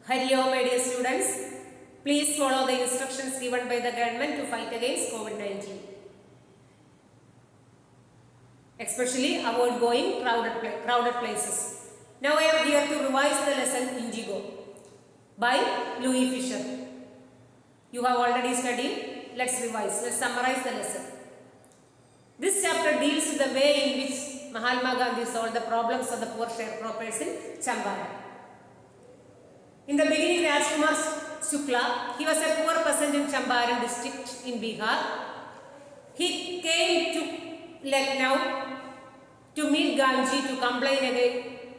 Hello my dear students, please follow the instructions given by the government to fight against COVID-19. Especially avoid going crowded places. Now I am here to revise the lesson Indigo by Louis Fisher. You have already studied, let's revise, let's summarize the lesson. This chapter deals with the way in which Mahatma Gandhi solved the problems of the poor sharecroppers in Champaran. In the beginning, Rajkumar Shukla, he was a poor peasant in Champaran district in Bihar. He came to Lucknow to meet Gandhi to complain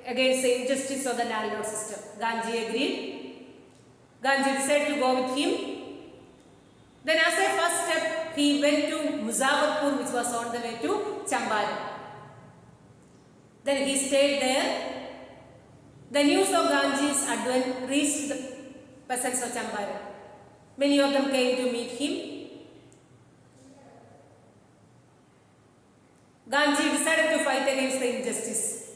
against the injustice of the landlord system. Gandhi agreed. Gandhi decided to go with him. Then as a first step, he went to Muzaffarpur, which was on the way to Champaran. Then he stayed there. The news of Gandhi's advent reached the peasants of Champaran. Many of them came to meet him. Gandhi decided to fight against the injustice.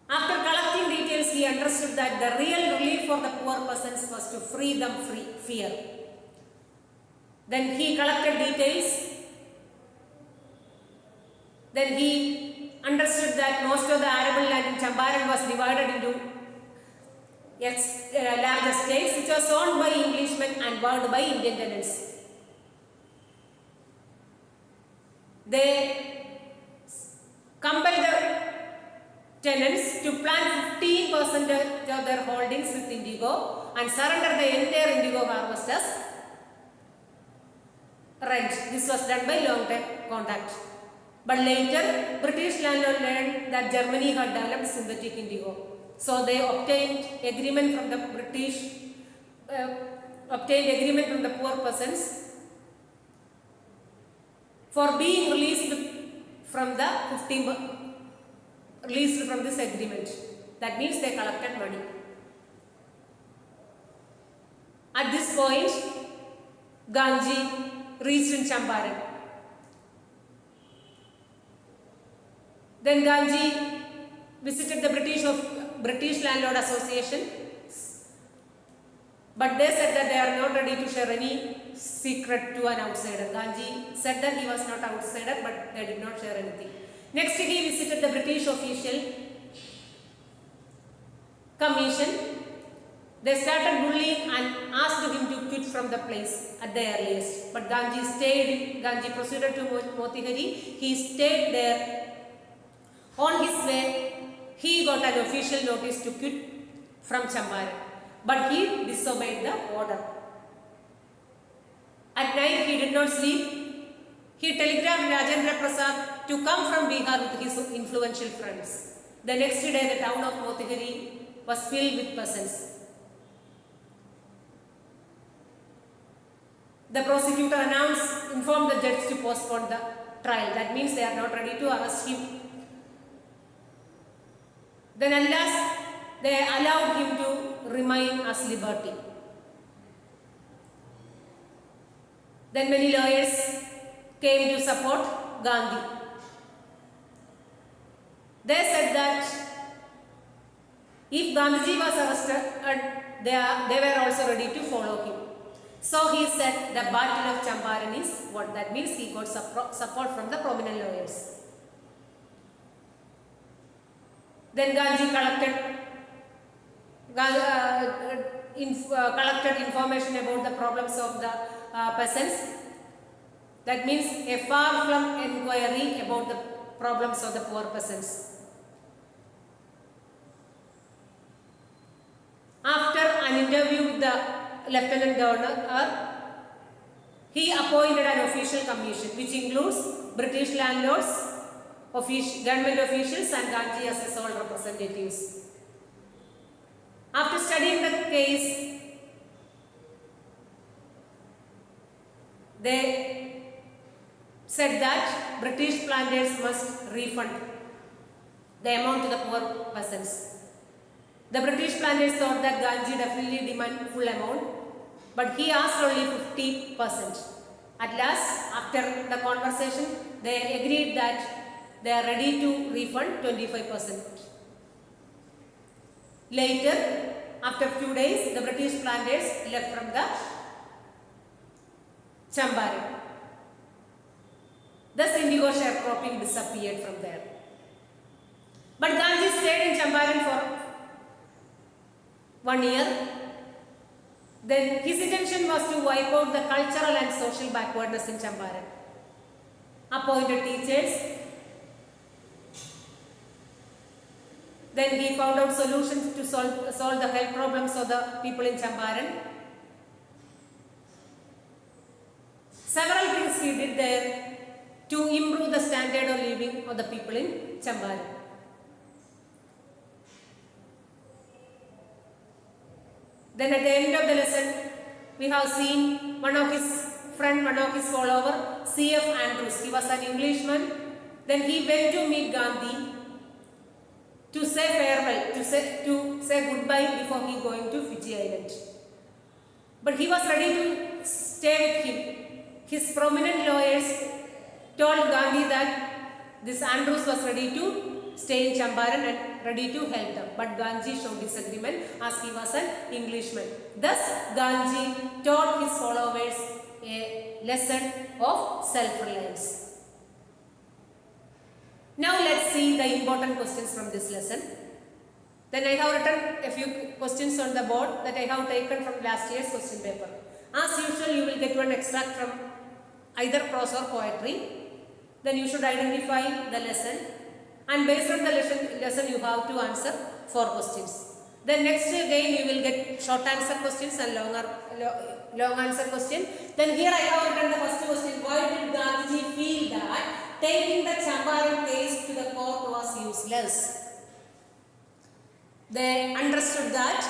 After collecting details, he understood that the real relief for the poor peasants was to free them from fear. Then he collected details. Then he understood that most of the arable land in Champaran was divided into large estates which was owned by Englishmen and worked by Indian tenants. They compelled the tenants to plant 15% of their holdings with indigo and surrender the entire indigo harvest as rent. This was done by long-term contract. But later, British landlords learned that Germany had developed synthetic indigo. So they obtained agreement from the poor peasants for being released from this agreement. That means they collected money. At this point, Gandhi reached in Champaran. Then Gandhi visited the British Landlord Association, but they said that they are not ready to share any secret to an outsider. Gandhi said that he was not an outsider, but they did not share anything. Next, he visited the British official commission. They started bullying and asked him to quit from the place at the earliest. But Gandhi stayed. Gandhi proceeded to Motihari. He stayed there. On his way, he got an official notice to quit from Champaran, but he disobeyed the order. At night, he did not sleep. He telegraphed Rajendra Prasad to come from Bihar with his influential friends. The next day, the town of Motihari was filled with peasants. The prosecutor informed the judge to postpone the trial. That means they are not ready to arrest him. Then at last, they allowed him to remain as liberty. Then many lawyers came to support Gandhi. They said that if Gandhiji was arrested, they were also ready to follow him. So he said the battle of Champaran is what? That means he got support from the prominent lawyers. Then Gandhi collected information about the problems of the peasants. That means a far-flung inquiry about the problems of the poor peasants. After an interview with the Lieutenant Governor, he appointed an official commission which includes British landlords, government officials and Gandhi as his sole representatives. After studying the case, they said that British planters must refund the amount to the poor peasants. The British planters thought that Gandhi definitely demanded full amount, but he asked only 50%. At last, after the conversation, they agreed that they are ready to refund 25%. Later, After 2 days, the British planters left from the Champaran. Thus, indigo sharecropping disappeared from there. But Gandhi stayed in Champaran for 1 year. Then his intention was to wipe out the cultural and social backwardness in Champaran. Appointed teachers. Then he found out solutions to solve the health problems of the people in Champaran. Several things he did there to improve the standard of living of the people in Champaran. Then at the end of the lesson, we have seen one of his friend, one of his follower, C.F. Andrews. He was an Englishman. Then he went to meet Gandhi to say farewell, to say goodbye before he going to Fiji Island. But he was ready to stay with him. His prominent lawyers told Gandhi that this Andrews was ready to stay in Champaran and ready to help them. But Gandhi showed disagreement as he was an Englishman. Thus, Gandhi taught his followers a lesson of self-reliance. Now let's see the important questions from this lesson. Then I have written a few questions on the board that I have taken from last year's question paper. As usual, you will get one extract from either prose or poetry. Then you should identify the lesson, and based on the lesson you have to answer 4 questions. Then next again you will get short answer questions and long answer question. Then here I have written the first question. Why did Gandhiji feel that taking the Champaran case to the court was useless? They understood that.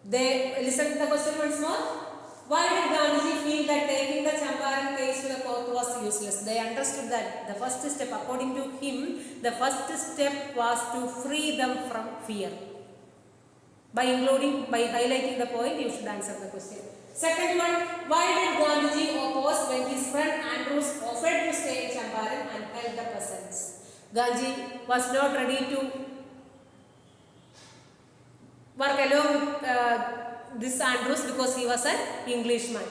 They listen to the question once more. Why did Gandhiji feel that taking the Champaran case to the court was useless? They understood that the first step, according to him, the first step was to free them from fear. By highlighting the point, you should answer the question. Second one, why did Gandhiji oppose when his friend Andrews offered to stay in Champaran and help the peasants? Gandhi was not ready to work along with this Andrews because he was an Englishman.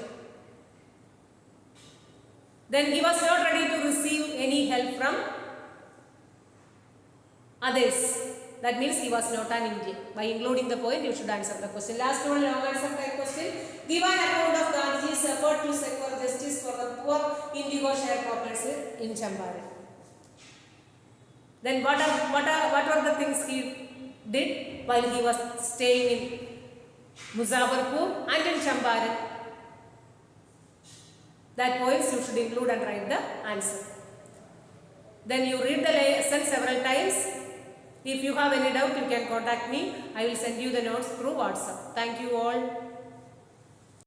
Then he was not ready to receive any help from others. That means he was not an Indian. By including the point, you should answer the question. Last one, long answer type question. Give an account of Gandhiji's effort to secure justice for the poor indigo sharecroppers in Champaran. Then what were the things he did while he was staying in Muzaffarpur and in Champaran? That points you should include and write the answer. Then you read the lesson several times. If you have any doubt, you can contact me. I will send you the notes through WhatsApp. Thank you all.